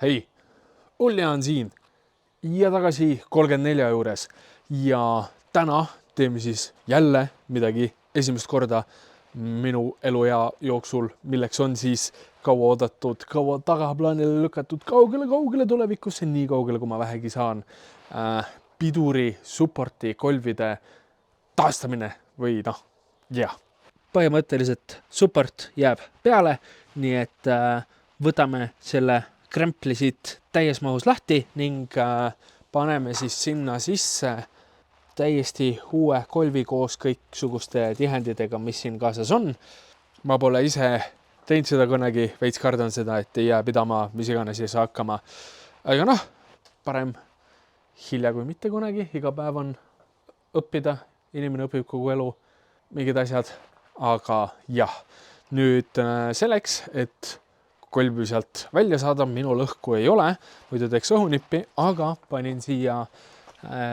Hei, Ulja on siin ja tagasi 34 juures ja täna teeme siis jälle midagi esimest korda minu eluea jooksul, milleks on siis kaua oodatud, kaua tagaplaanile lükatud kaugele tulevikusse, nii kaugele kui ma vähegi saan. Piduri supporti kolvide taastamine või põhimõtteliselt support jääb peale, nii et võtame selle krempli siit täies mahus lahti ning paneme siis sinna sisse täiesti uue kolvi koos kõiksuguste tihendidega, mis siin kaasas on. Ma pole ise teinud seda kunagi, veits kardan seda, et ei jää pidama, mis iganes ei saa hakkama. Aga parem hilja kui mitte kunagi, iga päev on õppida, inimene õpib kogu elu, mingid asjad. Aga jah, nüüd selleks, et kolbi sealt välja saada, minul õhku ei ole, muidu teeks õhunippi, aga panin siia,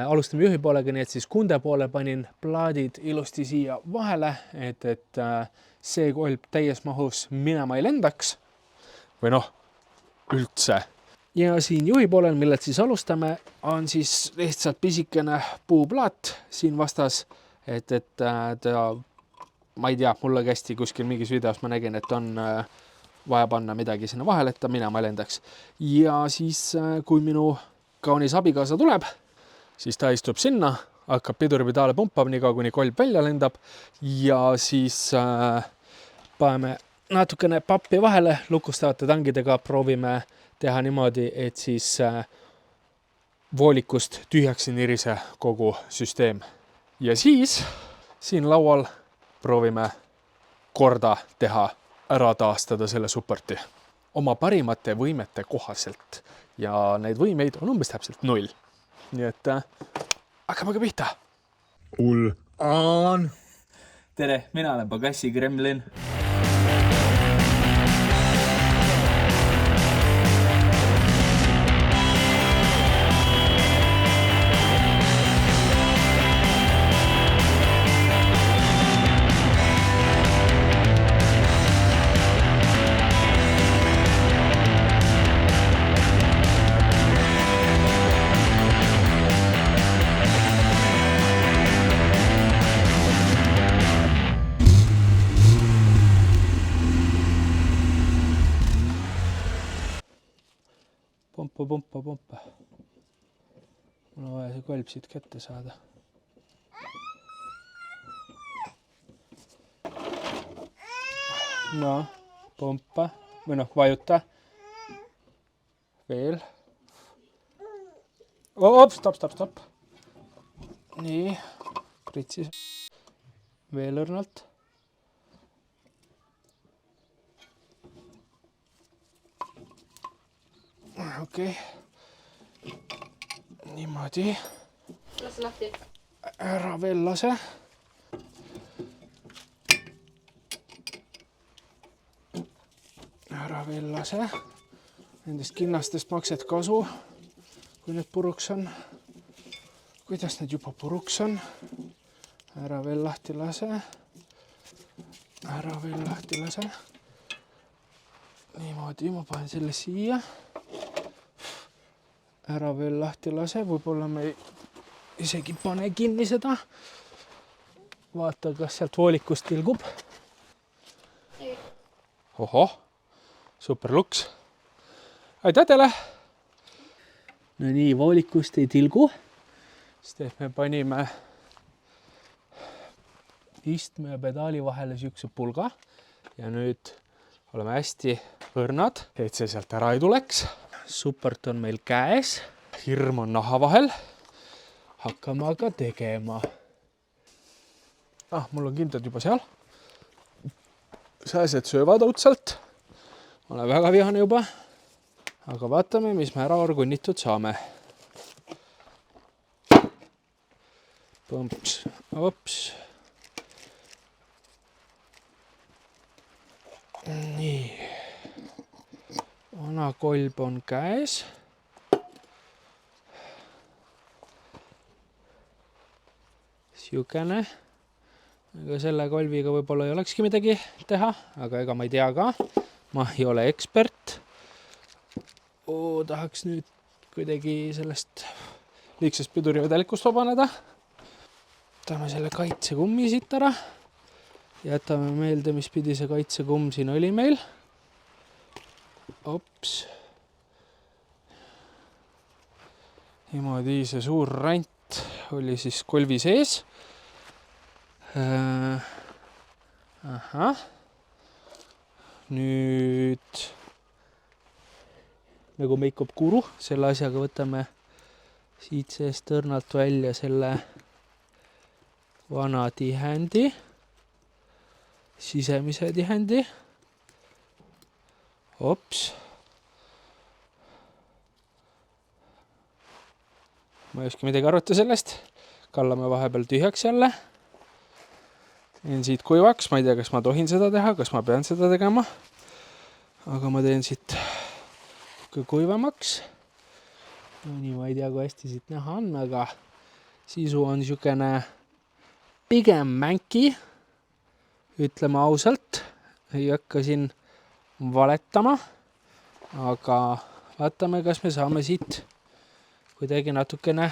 alustame juhi poolega, nii et siis kunde poole panin plaadid ilusti siia vahele, et see kolb täies mahus minema ei lendaks või üldse. Ja siin juhi poolel, millelt siis alustame, on siis lihtsalt pisikene puuplaat siin vastas, et ta, ma ei tea, mulle kästi kuskil mingis videos ma nägin, et on vaja panna midagi sinna vahele, et ta minema ei lendaks. Ja siis, kui minu kaunis abikaasa tuleb, siis ta istub sinna, hakkab piduripedaale pumpama nii kaua, kuni kolb välja lendab ja siis paneme natukene pappi vahele, lukustavate tangidega proovime teha niimoodi, et siis voolikust tühjaks ei nirise kogu süsteem. Ja siis siin laual proovime korda teha, ära taastada selle supporti oma parimate võimete kohaselt. Ja neid võimeid on umbes täpselt 0. Nii et hakkame ka pihta. Ullaan. Tere, mina olen Pagassi Kremlin. Pompa. Mul on vaja see kolb siit kätte saada. Pompa. Või vajuta. Veel. Stopp. Nii. Pritsis. Veel õrnalt. Okei. Niimoodi. Lase lahti. Ära veel lase. Ära veel lase. Nendest kinnastest maksed kasu, kui need puruks on. Kuidas need juba puruks on? Ära veel lahti lase. Ära veel lahti lase. Niimoodi, ma panen selle siia. Ära veel lahti lase, võib-olla me isegi pane kinni seda. Vaata, kas sealt voolikust tilgub. Ohoh, super luks. Aitäh teile! No nii, voolikust ei tilgu. Sest me panime istme ja pedaali vahele siukse pulga. Ja nüüd oleme hästi õrnad, et see sealt ära ei tuleks. Support on meil käes. Hirm on naha vahel. Hakkame aga tegema. Mul on kindlad juba seal. Sääsed söövad õudselt. Olen väga vihane juba. Aga vaatame, mis me ära orgunnitud saame. Põmps. Ops. Nii. Vana kolb on käes. Siukene. Aga selle kolviga võib-olla ei olekski midagi teha, aga ega ma ei tea ka. Ma ei ole ekspert. tahaks nüüd kuidagi sellest liigsest pidurivedelikust vabaneda. Võtame selle kaitsekummi siit ära. Jätame meelde, mis pidi see kaitsekumm siin oli meil. Ops. Niimoodi see suur rant oli siis kolvi sees. Ahah. Nüüd nagu make-up guru, selle asjaga võtame siit seest tõrnalt välja selle vana tihendi, sisemise tihendi. Ops. Ma ei oska midagi arvata sellest. Kallame vahepeal tühjaks jälle. Teen siit kuivaks, ma ei tea, kas ma tohin seda teha, kas ma pean seda tegema. Aga ma teen siit kuivamaks. No nii, ma ei tea, kui hästi siit näha on, aga sisu on niisugune pigem mänki. Ütleme ausalt, ei hakka siin valetama, aga vaatame, kas me saame siit kuidagi natukene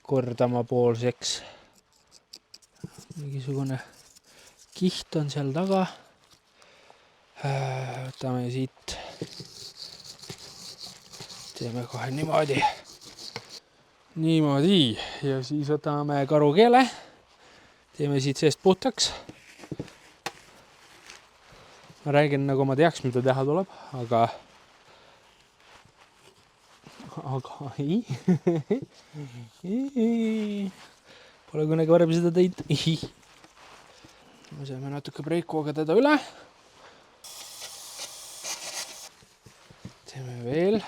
kordama poolseks. Mingisugune kiht on seal taga. Võtame siit. Teeme kohe niimoodi. Niimoodi. Ja siis võtame karukeele. Teeme siit seest puhtaks. Ma räägin, nagu ma teaks, mida teha tuleb, aga ei. Pole kunagi varem seda teinud. Me saame natuke breikuga teda üle. Teeme veel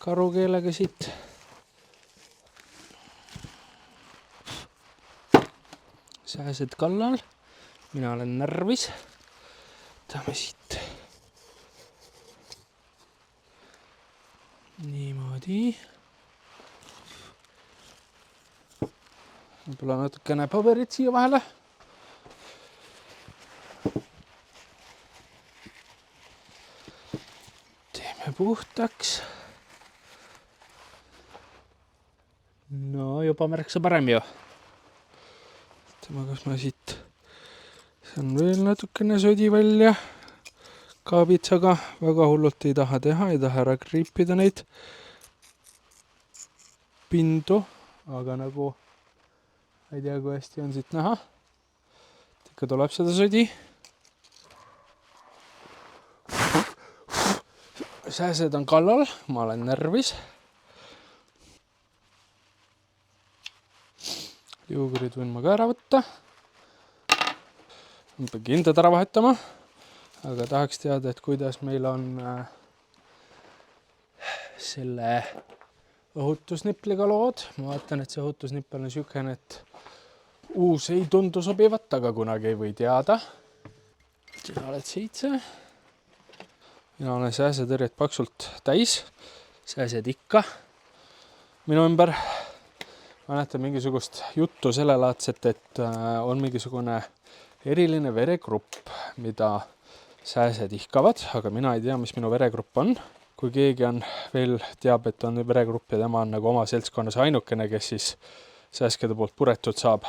karukeelega siit. Sääsed kallal. Mina olen närvis. Võtame siit. Niimoodi. Võib-olla natukene paberit siia vahele. Teeme puhtaks. No juba märksa parem ju. Võtame, kas ma siit saan veel natukene sodi välja. Kaabitsaga väga hullult ei taha teha, ei taha ära kriipida neid pindu, aga nagu ei tea, kui hästi on siit näha. Ikka tuleb seda sodi. Sääsed on kallal, ma olen närvis. Juugurid võin ma ka ära võtta. Ma pean kindad ära vahetama. Aga tahaks teada, et kuidas meil on selle õhutusnipliga lood. Ma vaatan, et see õhutusnippel on niisugune, et uus ei tundu sobivat, aga kunagi ei või teada. Sina oled 7. Mina olen sääsetõrjet paksult täis. Sääsed ikka minu ümber. Mäletan mingisugust juttu sellelaadset, et on mingisugune eriline veregrupp, mida sääsed ihkavad, aga mina ei tea, mis minu veregrupp on. Kui keegi on veel teab, et on veregrupp ja tema on nagu oma seltskonnas ainukene, kes siis sääskede poolt puretud saab.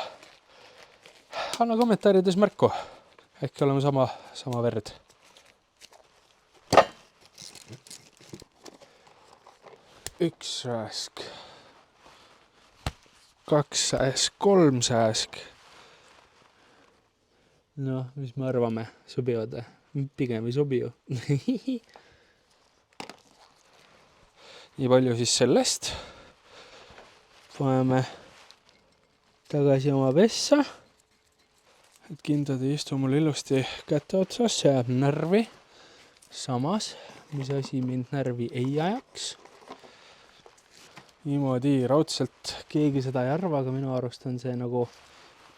Anna kommentaarides märku. Äkki oleme sama verd. Üks sääsk. 2 sääsk, 3 sääsk. No, mis me arvame? Sobivad? Pigem ei sobi ju. Nii palju siis sellest. Paneme tagasi oma vessa. Et kindad ei istu mul ilusti kätte otsas, see jääb närvi. Samas, mis asi mind närvi ei ajaks. Niimoodi raudselt keegi seda ei arva, aga minu arust on see nagu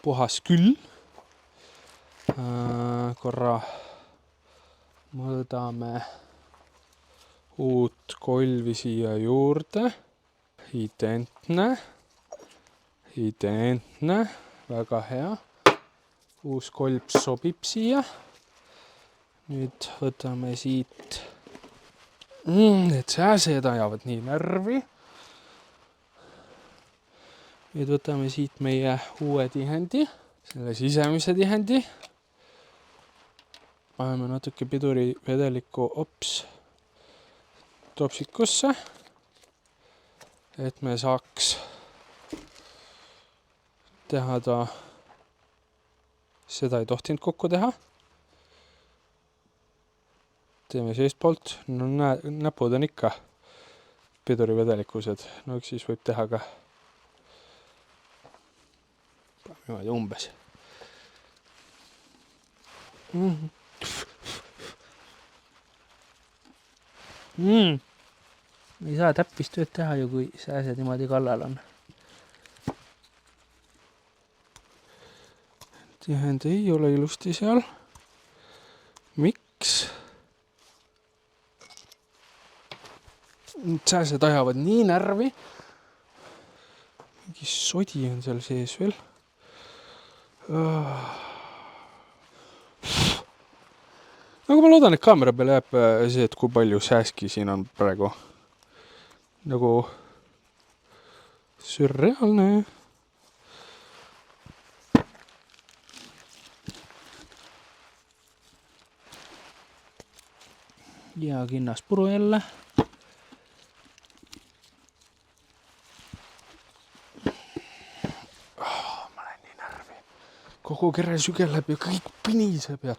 puhas küll. Korra mõõdame uut kolvi siia juurde. Identne, väga hea. Uus kolb sobib siia. Nüüd võtame siit Need sääsed ajavad nii närvi. Nüüd võtame siit meie uue tihendi, selle sisemise tihendi. Paneme natuke pidurivedelikku topsikusse, et me saaks teha ta, seda ei tohtinud kokku teha. Teeme seest poolt, no näpud on ikka pidurivedelikkused, no eks siis võib teha ka niimoodi umbes. Ei saa täppistööd teha ju, kui sääsed niimoodi kallal on. Tihend ei ole ilusti seal. Miks? Sääsed ajavad nii närvi. Mingi sodi on seal sees veel. Aga ma loodan, et kaamera peale jääb see, et kui palju sääski siin on praegu. Nagu sürreaalne. Ja kinnas puru jälle. Ma lähen nii närvi. Kogu kere sügeleb ja kõik piniseb ja...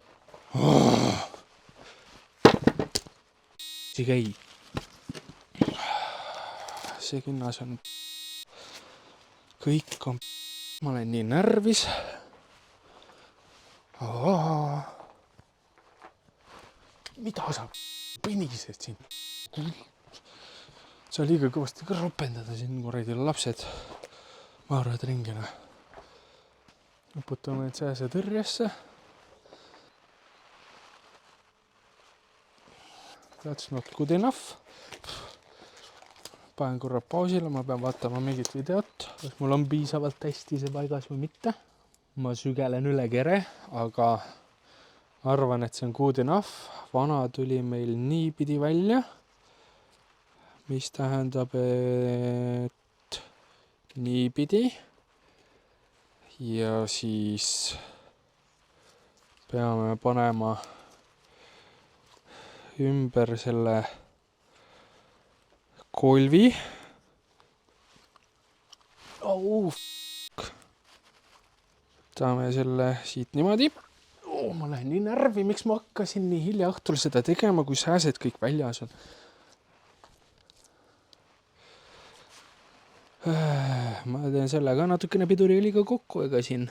käi. See kinnas on... Kõik on... Ma olen nii närvis. Mida sa pinised siin? Sa liiga kõvasti ka ropendada siin kuradi lapsed maarad ringina. Lõputame need sääse tõrjesse. That's not good enough. Panen korra pausile, ma pean vaatama mingit videot, kas mul on piisavalt hästi see paigas või mitte. Ma sügelen üle kere, aga arvan, et see on good enough. Vana tuli meil niipidi välja, mis tähendab, et niipidi. Ja siis peame panema ümber selle kolvi. Võtame selle siit niimoodi. Ma lähen nii närvi, miks ma hakkasin nii hilja õhtul seda tegema, kui sääsed kõik väljas on. Ma teen sellega natukene piduriõliga kokku, ega siin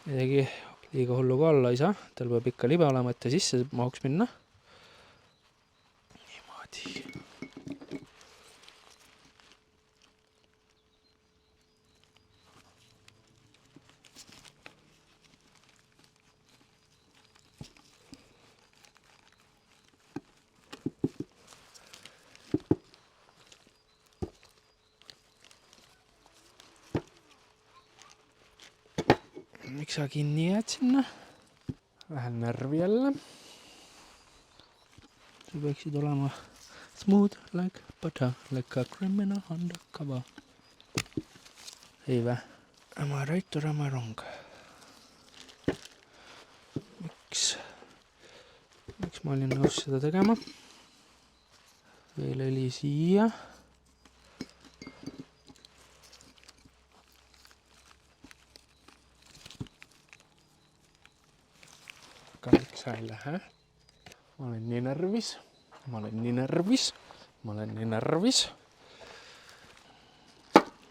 midagi liiga hullu ka olla ei saa. Tal peab ikka libe olema, et ta sisse mahuks minna. Niimoodi. Miks sa kinni jääd sinna? Vähän närvi jälle. Sa peaksid olema smooth like butter, like a criminal undercover. Ei vä? Am I right or am I wrong? Miks ma olin nõus seda tegema? Veel oli siia. Miks sa ei lähe? Ma olen nii närvis.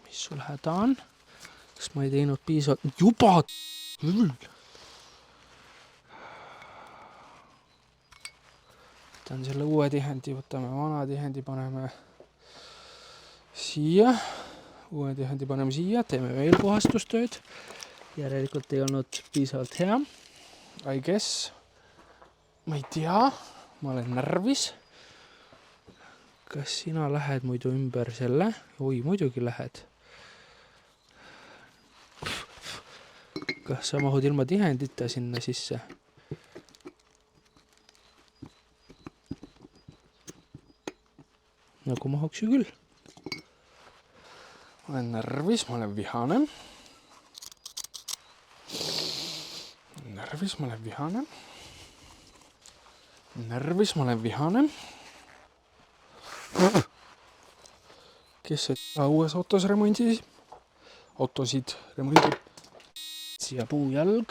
Mis sul häda on? Kas ma ei teinud piisavalt? Juba küll! Võtan selle uue tihendi, võtame vana tihendi, paneme siia. Uue tihendi paneme siia, teeme veel puhastustööd. Järelikult ei olnud piisavalt hea. I guess. Ma ei tea. Ma olen närvis. Kas sina lähed muidu ümber selle? Oi, muidugi lähed. Kas sa mahud ilma tihendita sinna sisse? nagu mahuks ju küll. Ma olen närvis, ma olen vihane. Närvis, ma olen vihane. Närvis, ma olen vihane. Kes see uues autos remondi? Autosid remondib. Siia puujalg.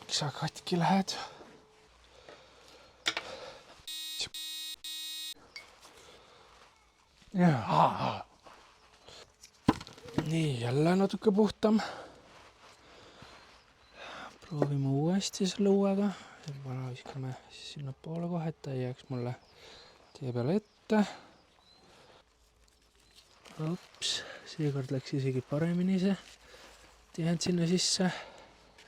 Miks sa katki lähed? Nii, jälle natuke puhtam. Proovime uuesti selle uuega. Vana viskame sinna poole kohe, et ta ei jääks mulle tee peale ette. Ups, seekord läks isegi paremini see. Tihend sinna sisse.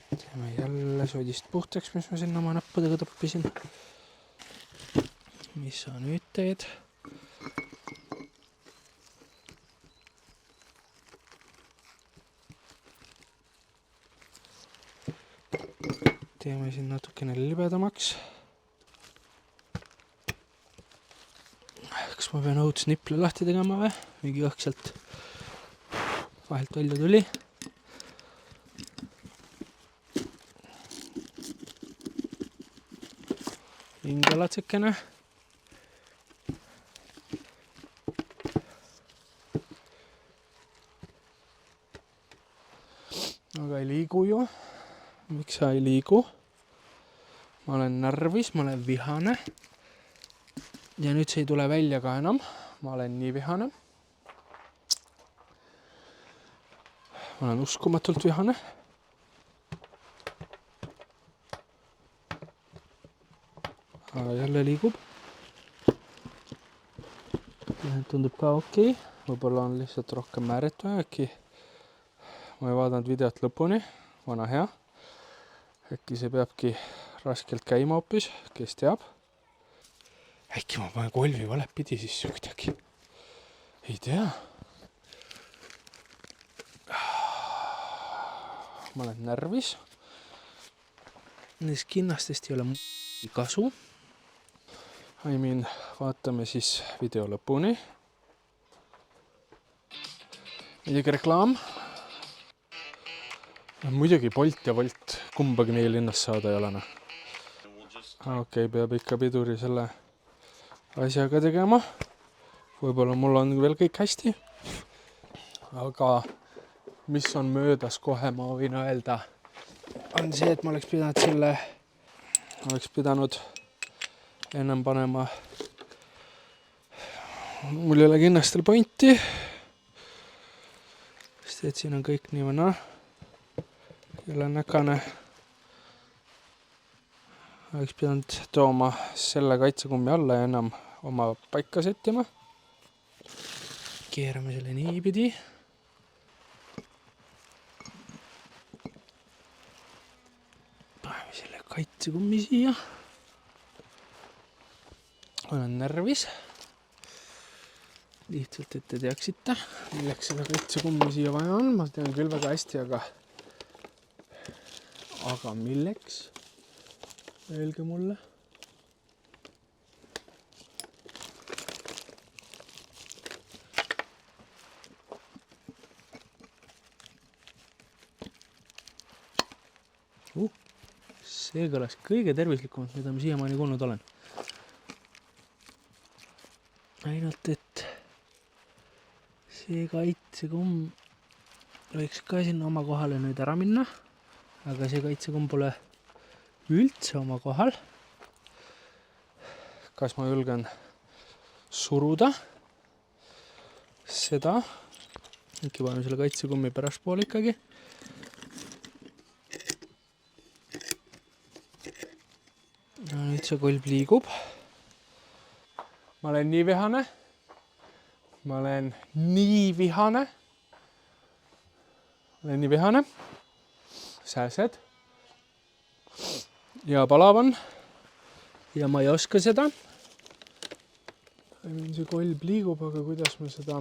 Teeme jälle sodist puhtaks, mis ma sinna oma näppudega toppisin. Mis sa nüüd teed? Teeme siin natukene libedamaks. Kas ma pean õuds niple lahti tegema või? Mingi õhk sealt vahelt välja tuli. Hingelatsekene. Aga ei liigu ju. Miks sa ei liigu? Ma olen närvis, ma olen vihane. Ja nüüd see ei tule välja ka enam. Ma olen nii vihane. Ma olen uskumatult vihane. Aga jälle liigub. Tundub ka okei. Võib-olla on lihtsalt rohkem määret vaja. Äkki ma ei vaadanud videot lõpuni. Vana hea. Äkki see peabki raskelt käima hoopis, kes teab. Äkki ma panen kolvi valet pidi sisse kuidagi. Ei tea. Ma olen närvis. Nendest kinnastest ei ole kasu. Vaatame siis video lõpuni. Midagi reklaam. Muidugi Bolt ja Volt, kumbagi meie linnast saada ei ole. Okei, peab ikka piduri selle asjaga tegema. Võib-olla mul on veel kõik hästi. Aga mis on möödas kohe, ma võin öelda, on see, et ma oleks pidanud ennem panema. Mul ei ole kinnastel pointi. Sest et siin on kõik nii vana. Jälle näkane. Oleks pidanud tooma selle kaitsekummi alla ja enam oma paika settima. Keerame selle niipidi. Paneme selle kaitsekummi siia. Olen närvis. Lihtsalt, et te teaksite, milleks seda kaitsekummi siia vaja on. Ma tean küll väga hästi, aga milleks? Öelge mulle. See kõlas kõige tervislikumalt, mida ma siiamaani kuulnud olen. Ainult, et see kaitsekumm võiks ka sinna oma kohale nüüd ära minna. Aga see kaitsekumm pole üldse oma kohal. Kas ma julgen suruda seda? Äkki panen selle kaitsekummi päraspool ikkagi. No, nüüd see kolb liigub. Ma olen nii vihane. Ma olen nii vihane. Olen nii vihane. Sääsed. Ja palavan. Ja ma ei oska seda. See kolb liigub, aga kuidas ma seda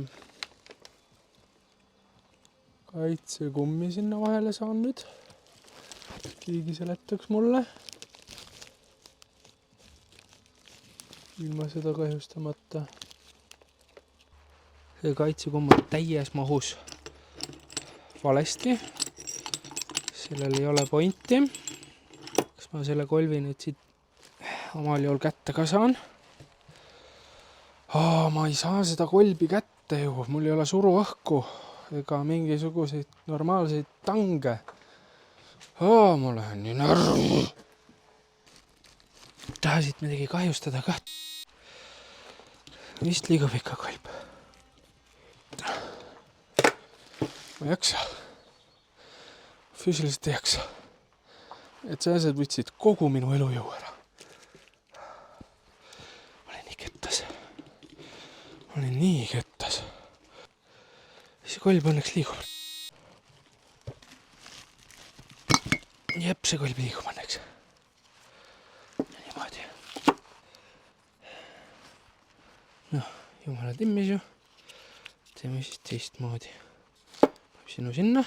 kaitsekummi sinna vahele saan nüüd? Keegi seletaks mulle. ilma seda kahjustamata. See kaitsekumm on täies mahus valesti. Sellel ei ole pointi. Kas ma selle kolvi nüüd siit omal juhul kätte ka saan? Ma ei saa seda kolbi kätte ju. Mul ei ole suruõhku ega mingisuguseid normaalseid tange. Ma lähen nii närvi. Tahasid midagi kahjustada ka. Vist liiga pika kolb. Ma ei jaksa. Füüsiliselt ei jaksa. Et see asjad võtsid kogu minu elujõu ära. Ma olin nii kettas. See kolb õnneks liigub. Jep, see kolb liigub õnneks. Niimoodi. Jumala timmis ju. Teeme siis teistmoodi. Sinu sinna.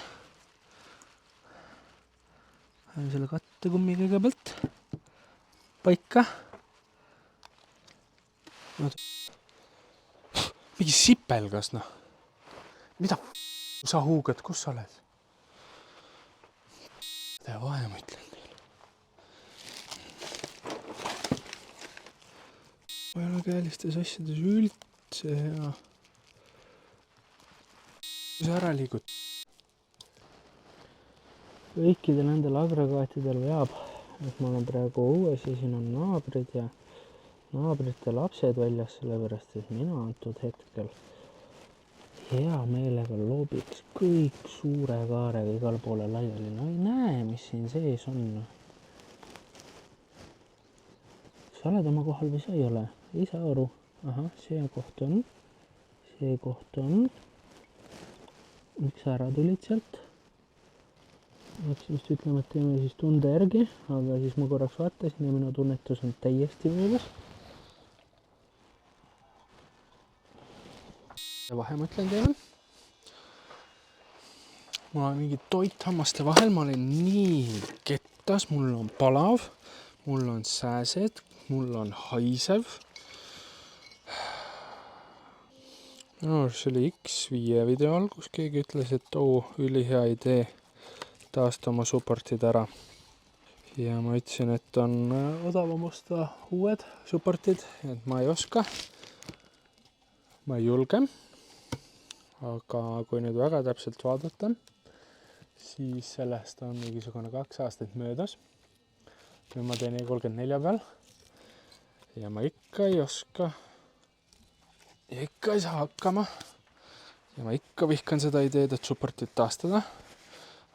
Lähen selle kattekummi kõigepealt paika. Mingi sipelgas, noh. Mida sa huugad, kus sa oled? Tee vahe, ma ütlen teile. Ma ei ole käelistes asjades üldse hea. See ära liigud. Kõikidel nendel agregaatidel veab, et ma olen praegu õues ja siin on naabrid ja naabrite lapsed väljas, sellepärast et mina antud hetkel hea meelega loobiks kõik suure kaarega igal poole laiali. No ei näe, mis siin sees on. Sa oled oma kohal või sa ei ole? Ei saa aru. Aha, see koht on. Miks sa ära tulid sealt? Läksin just ütlema, et teeme siis tunde järgi, aga siis ma korraks vaatasin ja minu tunnetus on täiesti võõras. Vahe ma ütlen teile. Mul on mingi toit hammaste vahel, ma olen nii kettas, mul on palav, mul on sääsed, mul on haisev. See oli X5 video all, kus keegi ütles, et ülihea idee taasta oma supportid ära. Ja ma ütlesin, et on odavam osta uued supportid, et ma ei oska. Ma ei julge. Aga kui nüüd väga täpselt vaadata, siis sellest on mingisugune 2 aastat möödas. Nüüd ma teen E34 peal. Ja ma ikka ei oska. Ja ikka ei saa hakkama. Ja ma ikka vihkan seda ideed, et supportid taastada.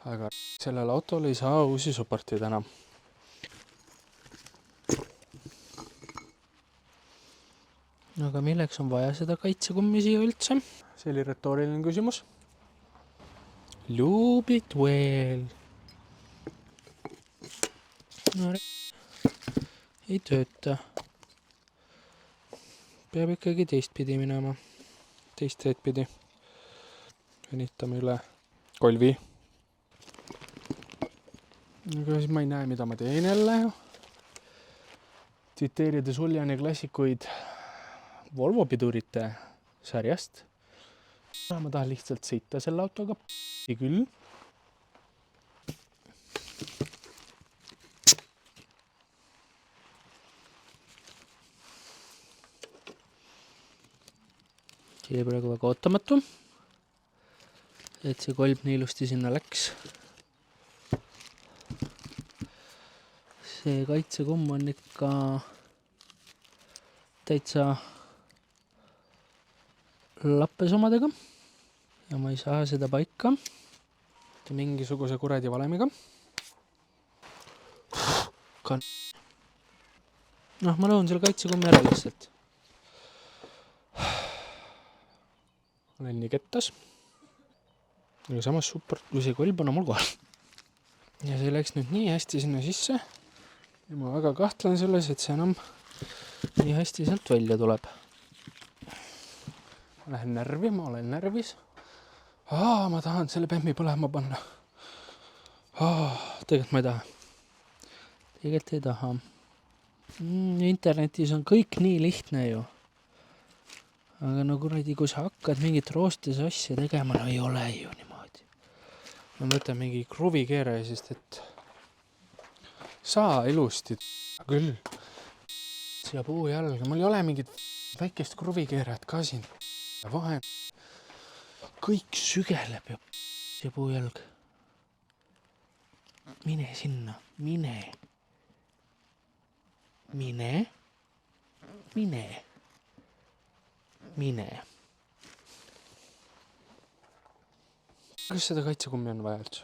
Aga sellel autol ei saa uusi supportid enam. Aga milleks on vaja seda kaitsekummi siia üldse? See oli retooriline küsimus. Luubid veel. No, ei tööta. Peab ikkagi teistpidi minema. Teist teedpidi. Venitame üle kolvi. Aga siis ma ei näe, mida ma teen jälle. Tsiteerides Uljani klassikuid Volvo pidurite sarjast. Ma tahan lihtsalt sõita selle autoga. Küll. See oli praegu väga ootamatu, et see kolb nii ilusti sinna läks. See kaitsekumm on ikka täitsa lappes omadega ja ma ei saa seda paika mingisuguse kuradi valemiga. Ma lõhun selle kaitsekummi ära lihtsalt. Olen nii kettas. Aga samas super, kui see kolb on mul kohal. Ja see läks nüüd nii hästi sinna sisse. Ja ma väga kahtlen selles, et see enam nii hästi sealt välja tuleb. Ma lähen närvi, ma olen närvis. Ma tahan selle bemmi põlema panna. Tegelikult ma ei taha. Tegelikult ei taha. Internetis on kõik nii lihtne ju. Aga no kuradi, kui sa hakkad mingit roostes asja tegema, no ei ole ju niimoodi. Ma mõtlen mingi kruvikeeraja, sest et saa ilusti küll siia puu jalga. Mul ei ole mingit väikest kruvikeerajat ka siin. Vahe kõik sügeleb ja siia puu jalg. Mine sinna, mine. Kas seda kaitsekummi on vaja üldse?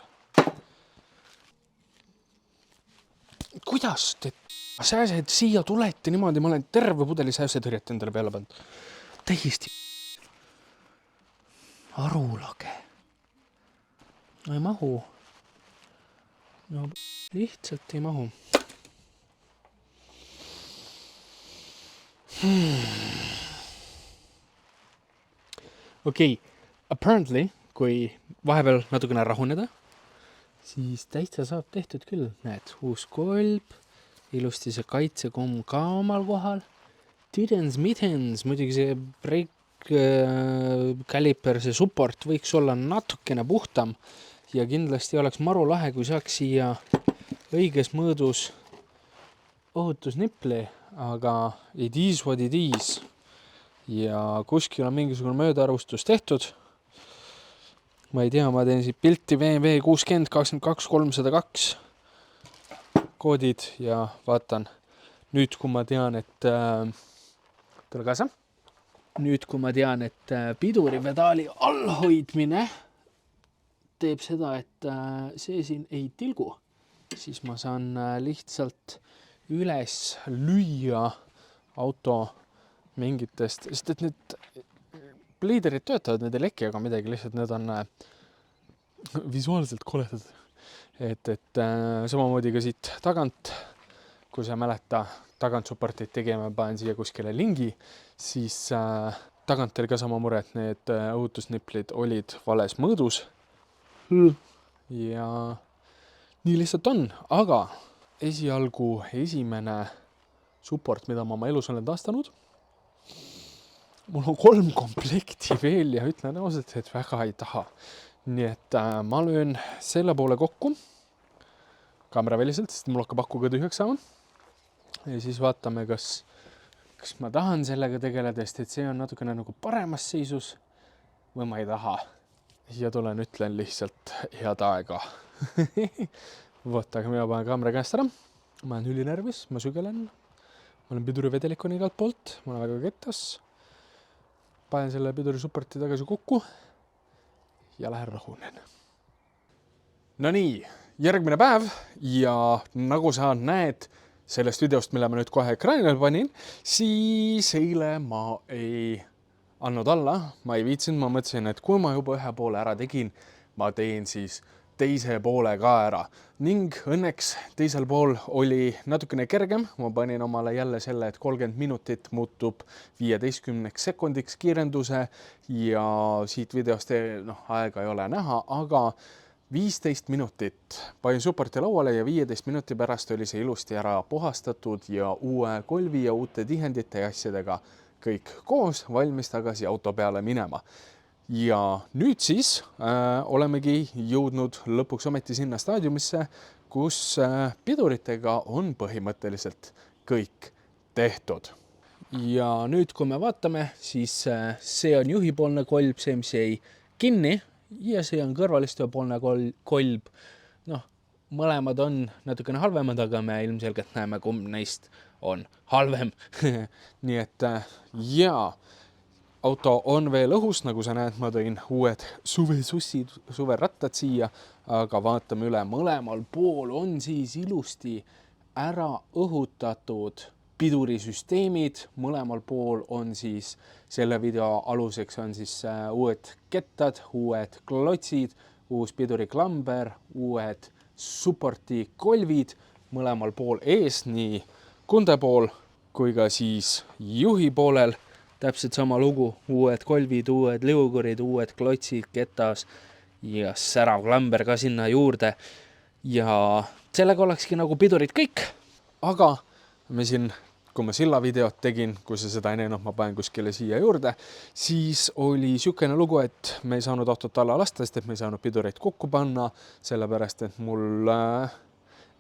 Kuidas te sääsed siia tulete niimoodi? Ma olen terve pudeli sääsetõrjet endale peale pannud. Täiesti arulage. No ei mahu. No lihtsalt ei mahu. Okei, apparently, kui vahepeal natukene rahuneda, siis täitsa saab tehtud küll. Näed, uus kolb, ilusti see kaitsekomm ka omal kohal. Tidens, muidugi see brake kaliper, see support võiks olla natukene puhtam ja kindlasti oleks maru lahe, kui saaks siia õiges mõõdus ohutusnipli, aga it is what it is. Ja kuskil on mingisugune möödarvustus tehtud. Ma ei tea, ma teen siit pilti VV 60 22 302 koodid ja vaatan. Nüüd, kui ma tean, et tule kaasa. Nüüd, kui ma tean, et piduripedaali allhoidmine teeb seda, et see siin ei tilgu, siis ma saan lihtsalt üles lüüa auto mingitest, sest et need pliiderid töötavad, need ei leki ega midagi, lihtsalt need on visuaalselt koledad. Et samamoodi ka siit tagant, kui sa mäleta, tagant supportid tegema, panen siia kuskile lingi, siis tagant oli ka sama mure, et need ohutusniplid olid vales mõõdus. Ja nii lihtsalt on, aga esialgu esimene support, mida ma oma elus olen taastanud. Mul on 3 komplekti veel ja ütlen ausalt, et väga ei taha. Nii et ma löön selle poole kokku kaameraväliselt, sest mul hakkab akku ka tühjaks saama. Ja siis vaatame, kas ma tahan sellega tegeleda, sest et see on natukene nagu paremas seisus või ma ei taha. Ja tulen ütlen lihtsalt head aega. Võt, aga mina panen kaamera käest ära. Ma olen ülinärvis, ma sügelen. Ma olen pidurivedelikuni igalt poolt, ma olen väga kettas. Panen selle piduri supporti tagasi kokku ja lähen rahunen. No nii, järgmine päev ja nagu sa näed sellest videost, mille ma nüüd kohe ekraanile panin, siis eile ma ei andnud alla, ma ei viitsinud, ma mõtlesin, et kui ma juba ühe poole ära tegin, ma teen siis teise poole ka ära. Ning õnneks teisel pool oli natukene kergem. Ma panin omale jälle selle, et 30 minutit muutub 15 sekundiks kiirenduse ja siit videost aega ei ole näha, aga 15 minutit panin supporti lauale ja 15 minuti pärast oli see ilusti ära puhastatud ja uue kolvi ja uute tihendite ja asjadega kõik koos valmis tagasi auto peale minema. Ja nüüd siis olemegi jõudnud lõpuks ometi sinna staadiumisse, kus piduritega on põhimõtteliselt kõik tehtud. Ja nüüd, kui me vaatame, siis see on juhipoolne kolb, see, mis jäi kinni ja see on kõrvalistujapoolne kolb. Mõlemad on natukene halvemad, aga me ilmselgelt näeme, kumb neist on halvem. Nii et jaa. Auto on veel õhus, nagu sa näed, ma tõin uued suverattad siia, aga vaatame üle, mõlemal pool on siis ilusti ära õhutatud pidurisüsteemid, mõlemal pool on siis selle video aluseks on siis uued kettad, uued klotsid, uus piduriklamber, uued supporti kolvid, mõlemal pool ees, nii kunde pool kui ka siis juhi poolel. Täpselt sama lugu, uued kolvid, uued liugurid, uued klotsid, ketas ja särav klamber ka sinna juurde. Ja sellega olekski nagu pidurid kõik, aga me siin, kui ma silla videot tegin, kui sa seda ei näinud, ma panen kuskile siia juurde, siis oli sükene lugu, et me ei saanud autot alla lasta, sest et me ei saanud pidureid kokku panna, sellepärast et mul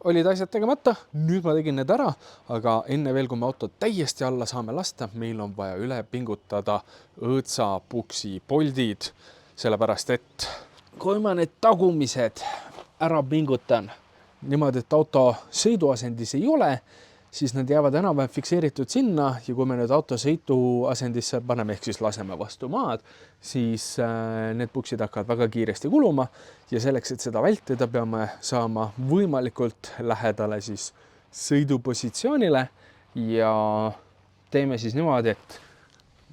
olid asjad tegemata, nüüd ma tegin need ära, aga enne veel, kui me autot täiesti alla saame lasta, meil on vaja üle pingutada õõtsapuksi poldid, sellepärast et kui ma need tagumised ära pingutan niimoodi, et auto sõiduasendis ei ole, siis nad jäävad enam-vähem fikseeritud sinna ja kui me nüüd auto sõiduasendisse paneme, ehk siis laseme vastu maad, siis need puksid hakkavad väga kiiresti kuluma ja selleks, et seda vältida, peame saama võimalikult lähedale siis sõidupositsioonile ja teeme siis niimoodi, et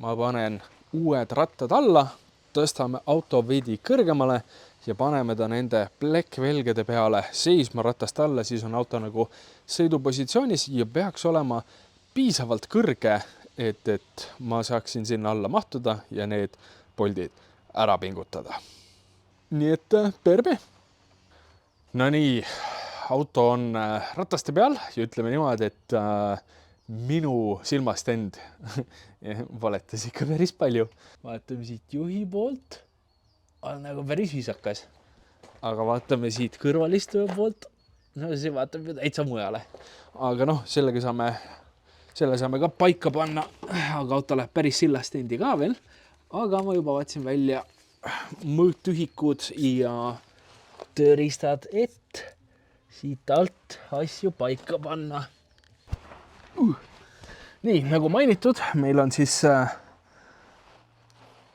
ma panen uued rattad alla, tõstame auto veidi kõrgemale ja paneme ta nende plekkvelgede peale seisma ratast alla, siis on auto nagu sõidupositsioonis ja peaks olema piisavalt kõrge, et ma saaksin sinna alla mahtuda ja need poldid ära pingutada. Nii et perbe. No nii, auto on rataste peal ja ütleme niimoodi, et minu silmast end valetas ikka päris palju. Vaatame siit juhi poolt. On nagu päris viisakas. Aga vaatame siit kõrvalistuja poolt. No see vaatab ju täitsa mujale. Aga noh, selle saame ka paika panna. Aga auto läheb päris sillast endi ka veel. Aga ma juba vaatsin välja mõõtühikud ja tööriistad, et siit alt asju paika panna. Nii, nagu mainitud, meil on siis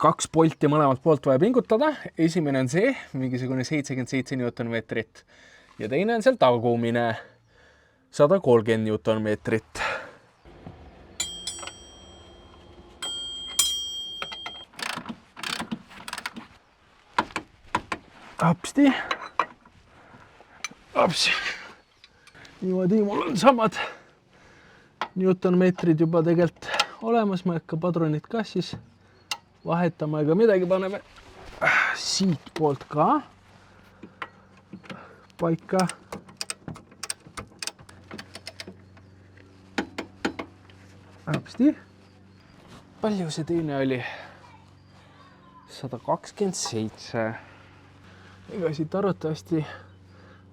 2 polti mõlemalt poolt vaja pingutada. Esimene on see, mingisugune 77 Newtonmeetrit ja teine on seal tagumine 130 Newtonmeetrit. Apsti. Apsi. Niimoodi, mul on samad Newtonmeetrid juba tegelikult olemas, ma hakka padrunid ka siis vahetama ega midagi, paneme siit poolt ka paika. Apsti. Palju see teine oli? 127. Ega siit arvatavasti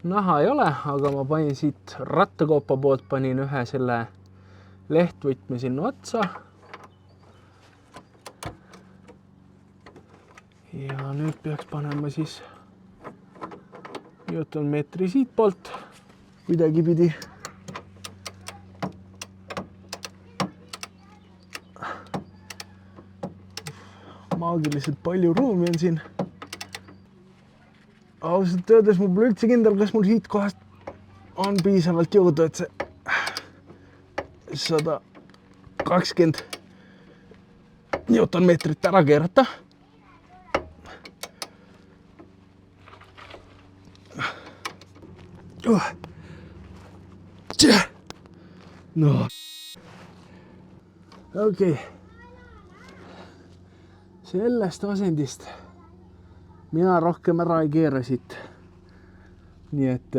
näha ei ole, aga ma panin siit rattakoopa poolt, panin ühe selle lehtvõtme sinna otsa. Ja nüüd peaks panema siis Newtonmeetri siit poolt kuidagi pidi. Maagiliselt palju ruumi on siin. Ausalt öeldes mul pole üldse kindel, kas mul siit kohast on piisavalt jõudu, et see 120 Newtonmeetrit ära keerata. No. Okei. Sellest asendist mina rohkem ära ei keera siit. Nii et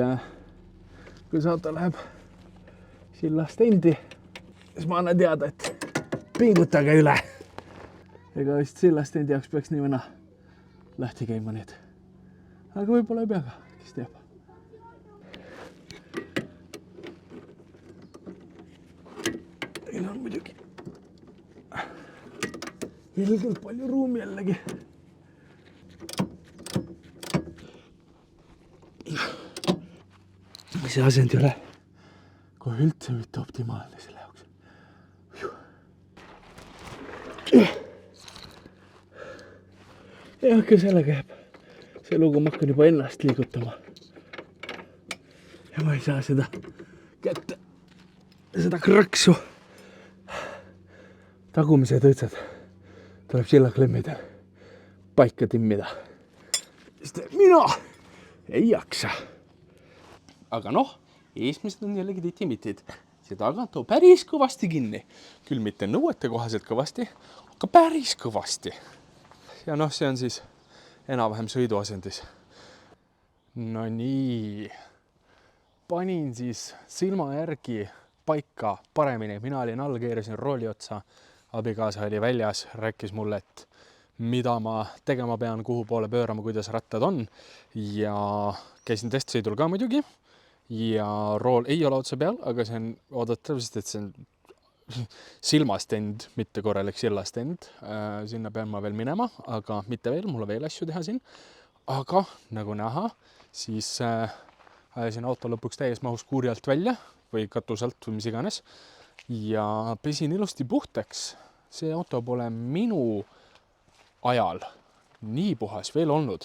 kui auto läheb sillast endi, siis ma annan teada, et pingutage üle. Ega vist sillast endi jaoks peaks nii mõna lähti käima need. Aga võib-olla ei pea ka, kes teab. Teil on muidugi ilgelt palju ruumi jällegi. See asend ei ole kohe üldse mitte optimaalne selle jaoks. Ja kui sellega jääb see lugu, ma hakkan juba ennast liigutama. Ja ma ei saa seda kätte, seda krõksu. Tagumised õitsad tuleb sillaklemmidel paika timmida. Sest mina ei jaksa. Aga noh, eesmised on jällegi titimitid. See tagant on päris kõvasti kinni. Küll mitte nõuete kohaselt kõvasti, aga päris kõvasti. Ja noh, see on siis enam-vähem sõiduasendis. No nii. Panin siis silma järgi paika paremini. Mina olin all, keerasin rooli otsa, abikaasa oli väljas, rääkis mulle, et mida ma tegema pean, kuhu poole pöörama, kuidas rattad on ja käisin testsõidul ka muidugi ja rool ei ole otse peal, aga see on oodatav, sest et see on silmastend, mitte korralik sillastend. Sinna pean ma veel minema, aga mitte veel, mul on veel asju teha siin. Aga nagu näha, siis ajasin auto lõpuks täies mahus kuuri alt välja või katuselt või mis iganes ja pesin ilusti puhtaks. See auto pole minu ajal nii puhas veel olnud.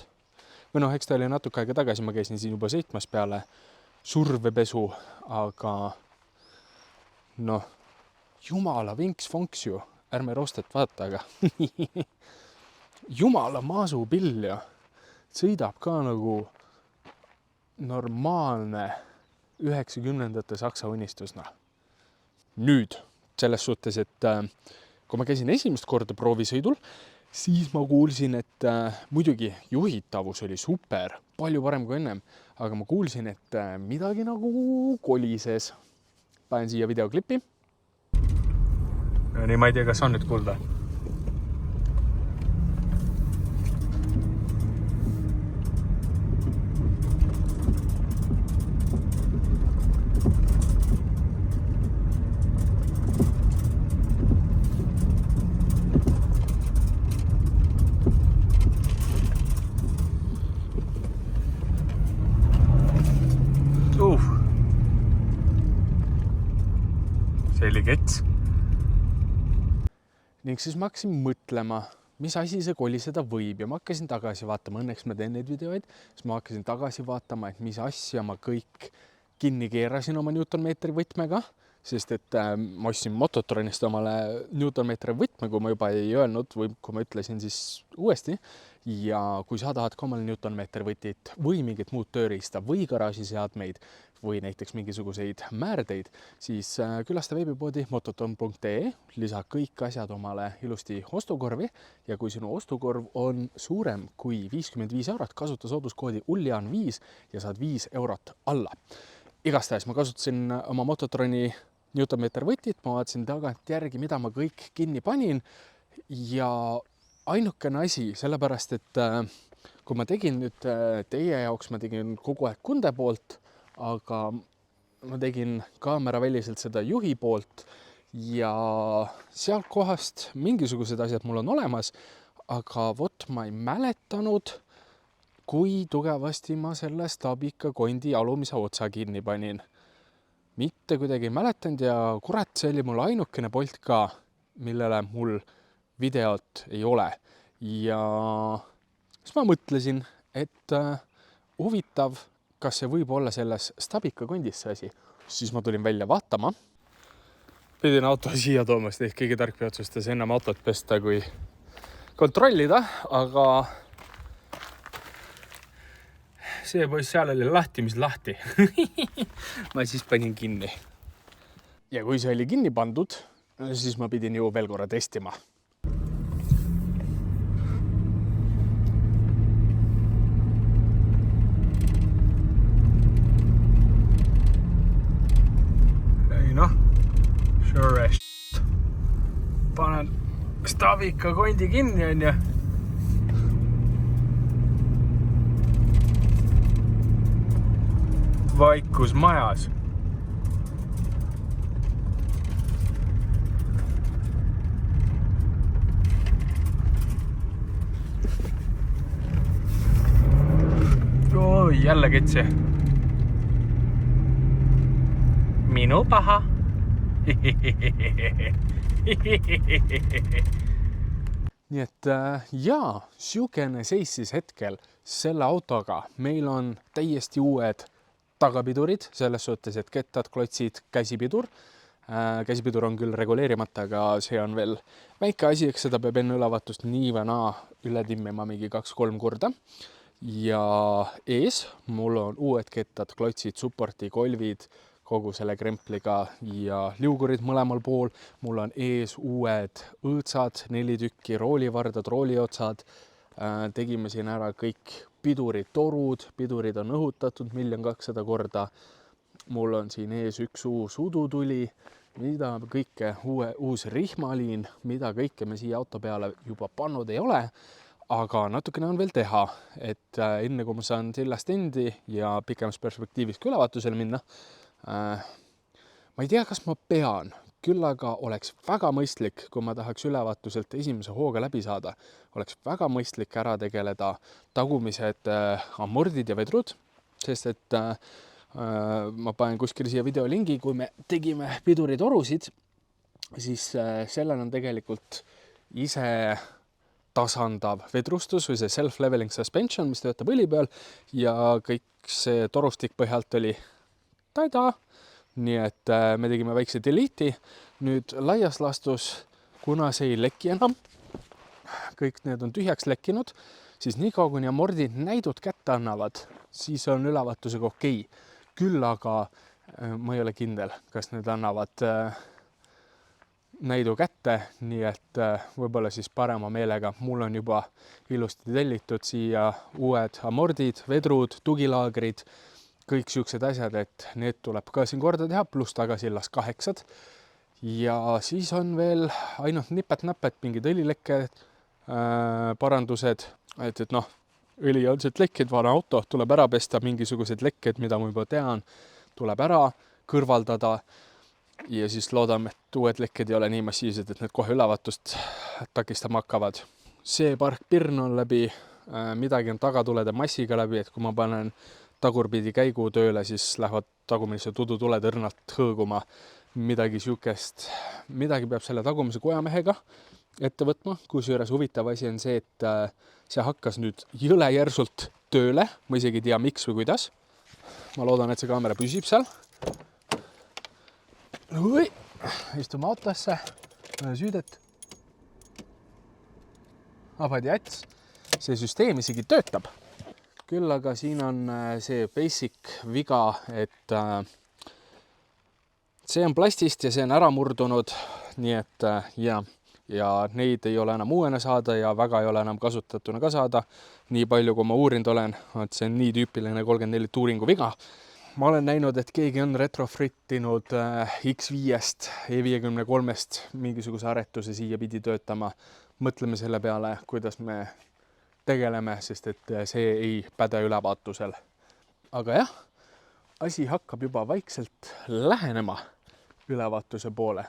Või noh, eks ta oli natuke aega tagasi, ma käisin siin juba sõitmas peale survepesu, aga noh, jumala vinks-fonks ju, ärme rostet vaata, aga jumala maasupill ja sõidab ka nagu normaalne 90ndate Saksa unistusna. Nüüd selles suhtes, et kui ma käisin esimest korda proovisõidul, siis ma kuulsin, et muidugi juhitavus oli super, palju parem kui ennem, aga ma kuulsin, et midagi nagu kolises. Panen siia videoklipi. Nii, ma ei tea, kas on nüüd kuulda. See oli kets. Ning siis ma hakkasin mõtlema, mis asi see koliseda võib ja ma hakkasin tagasi vaatama, õnneks ma teen neid videoid, siis ma hakkasin tagasi vaatama, et mis asja ma kõik kinni keerasin oma Newtonmeetri võtmega, sest et ma ostsin Mototronist omale Newtonmeetri võtme, kui ma juba ei öelnud või kui ma ütlesin siis uuesti. Ja kui sa tahad ka omale Newtonmeetri võtit või mingit muud tööriista või garaažiseadmeid või näiteks mingisuguseid määrdeid, siis külasta veebipoodi mototon.ee, lisa kõik asjad omale ilusti ostukorvi ja kui sinu ostukorv on suurem kui 55 €, kasuta sooduskoodi ULJAN5 ja saad 5 € alla. Igastahes ma kasutasin oma Mototroni Newtonmeetri võtit, ma vaatasin tagant järgi, mida ma kõik kinni panin ja ainukene asi, sellepärast, et kui ma tegin nüüd teie jaoks, ma tegin kogu aeg kunde poolt, aga ma tegin kaameraväliselt seda juhi poolt ja sealt kohast mingisugused asjad mul on olemas, aga vot ma ei mäletanud, kui tugevasti ma selle Stabika kondi alumise otsa kinni panin. Mitte kuidagi ei mäletanud ja kurat, see oli mul ainukene polt ka, millele mul videot ei ole. Ja siis ma mõtlesin, et huvitav, kas see võib olla selles Stabika kondis see asi. Siis ma tulin välja vaatama. Pidin auto siia toomast, ehk keegi tark otsustas ennem autot pesta, kui kontrollida, aga see poiss seal oli lahti, mis lahti. Ma siis panin kinni. Ja kui see oli kinni pandud, siis ma pidin ju veel korra testima. Ei noh, sure as shit. Panen Stabika kondi kinni, on ju. Vaikus majas. Oi, jälle ketsi. Minu paha. Nii et jaa, siukene seis siis hetkel selle autoga. Meil on täiesti uued tagapidurid, selles suhtes, et kettad, klotsid, käsipidur. Käsipidur on küll reguleerimata, aga see on veel väike asi, eks seda peab enne ülevaatust nii või naa üle timmima mingi 2-3 korda. Ja ees mul on uued kettad, klotsid, supporti, kolvid, kogu selle krempliga ja liugurid mõlemal pool. Mul on ees uued õõtsad, 4 tükki, roolivardad, rooliotsad. Tegime siin ära kõik pidurid, torud, pidurid on õhutatud 1 200 000 korda. mul on siin ees üks uus udutuli, mida kõike uus rihmaliin, mida kõike me siia auto peale juba pannud ei ole, aga natukene on veel teha, et enne kui ma saan sillast endi ja pikemas perspektiivis ka ülevaatusele minna, ma ei tea, kas ma pean, küll aga oleks väga mõistlik, kui ma tahaks ülevaatuselt esimese hooga läbi saada, oleks väga mõistlik ära tegeleda tagumised amordid ja vedrud, sest et ma panen kuskil siia videolingi, kui me tegime piduritorusid, siis sellel on tegelikult ise tasandav vedrustus või see self-leveling suspension, mis töötab õli peal ja kõik see torustik põhjalt oli tada. Nii et me tegime väikse delete'i. Nüüd laias laastus, kuna see ei leki enam, kõik need on tühjaks lekkinud, siis nii kaua kuni amordid näidud kätte annavad, siis on ülevaatusega okei. Küll aga ma ei ole kindel, kas need annavad näidu kätte, nii et võib-olla siis parema meelega. Mul on juba ilusti tellitud siia uued amordid, vedrud, tugilaagrid, kõik siuksed asjad, et need tuleb ka siin korda teha, pluss tagasillas 8. Ja siis on veel ainult nipet-näpet, mingid õlilekke parandused, et noh, õli on sealt lekked, vana auto, tuleb ära pesta, mingisugused lekked, mida ma juba tean, tuleb ära kõrvaldada. Ja siis loodame, et uued lekked ei ole nii massiivsed, et need kohe ülevaatust takistama hakkavad. See park pirn on läbi, midagi on tagatulede massiga läbi, et kui ma panen tagurpidi käigu tööle, siis lähevad tagumise tudutuled õrnalt hõõguma. Midagi siukest, midagi peab selle tagumise kojamehega ette võtma, kusjuures huvitav asi on see, et see hakkas nüüd jõle järsult tööle, ma isegi ei tea miks või kuidas. Ma loodan, et see kaamera püsib seal. Istume autosse, süüdet. Abad ja äts. See süsteem isegi töötab. Küll aga siin on see basic viga, et see on plastist ja see on ära murdunud, nii et ja neid ei ole enam uuena saada ja väga ei ole enam kasutatuna ka saada. Nii palju, kui ma uurinud olen, et see on nii tüüpiline 34 tuuringu viga. Ma olen näinud, et keegi on retrofittinud X5-st, E53-st mingisuguse aretuse siia pidi töötama. Mõtleme selle peale, kuidas me tegeleme, sest et see ei päde ülevaatusel. Aga jah, asi hakkab juba vaikselt lähenema ülevaatuse poole.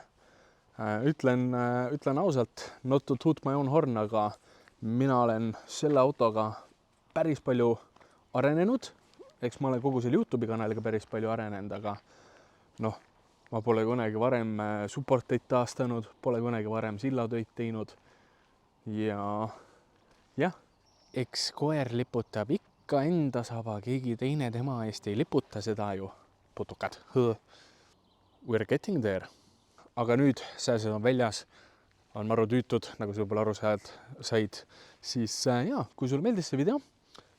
Ütlen ausalt, not to toot my own horn, aga mina olen selle autoga päris palju arenenud. Eks ma olen kogu selle YouTube'i kanaliga päris palju arenenud, aga noh, ma pole kunagi varem supporteid taastanud, pole kunagi varem sillatöid teinud. Ja jah, eks koer liputab ikka enda saba, keegi teine tema eest ei liputa seda ju. Putukad. We're getting there. Aga nüüd sääsed on väljas, on maru tüütud, nagu sa võib-olla aru said. Siis kui sul meeldis see video,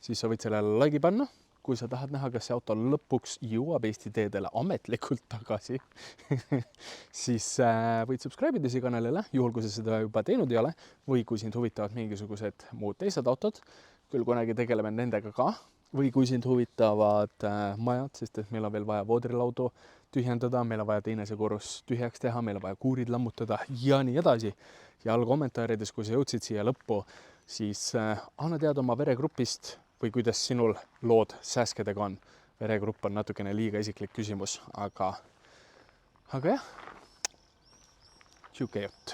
siis sa võid sellele like'i panna. Kui sa tahad näha, kas see auto lõpuks jõuab Eesti teedele ametlikult tagasi, siis võid subscribe'ida siia kanalile, juhul kui sa seda juba teinud ei ole, või kui sind huvitavad mingisugused muud teised autod, küll kunagi tegeleme nendega ka, või kui sind huvitavad majad, sest et meil on veel vaja voodrilaudu tühjendada, meil on vaja teine see korrus tühjaks teha, meil on vaja kuurid lammutada ja nii edasi. Ja all kommentaarides, kui sa jõudsid siia lõppu, siis anna teada oma veregrupist, või kuidas sinul lood sääskedega on. Veregrupp on natukene liiga isiklik küsimus, aga jah, siuke jutt.